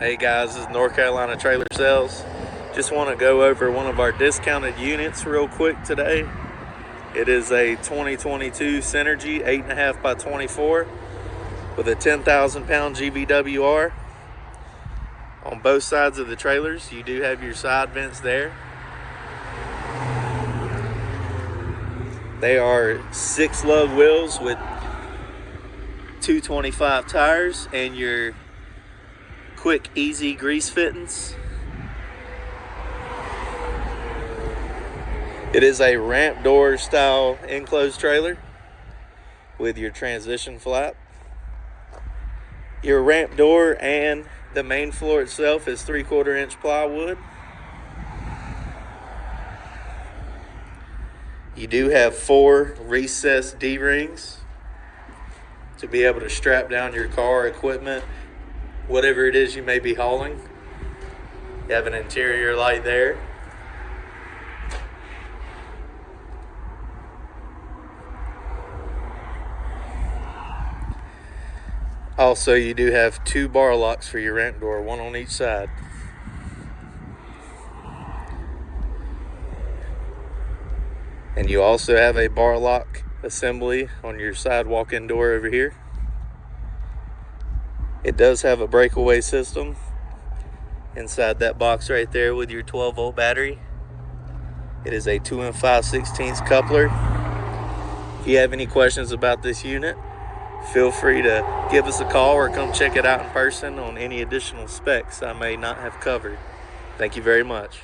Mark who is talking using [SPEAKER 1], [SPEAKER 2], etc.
[SPEAKER 1] Hey guys, this is North Carolina Trailer Sales. Just want to go over one of our discounted units real quick today. It is a 2022 Cynergy 8.5 by 24 with a 10,000 pound GVWR. On both sides of the trailers, you do have your side vents there. They are 6 lug wheels with 225 tires and your quick, easy grease fittings. It is a ramp door style enclosed trailer with your transition flap. Your ramp door and the main floor itself is 3/4 inch plywood. You do have 4 recessed D-rings to be able to strap down your car equipment, whatever it is you may be hauling. You have an interior light there. Also, you do have 2 bar locks for your ramp door, one on each side. And you also have a bar lock assembly on your side walk-in door over here. It does have a breakaway system inside that box right there with your 12-volt battery. It is a 2 5/16 coupler. If you have any questions about this unit, feel free to give us a call or come check it out in person on any additional specs I may not have covered. Thank you very much.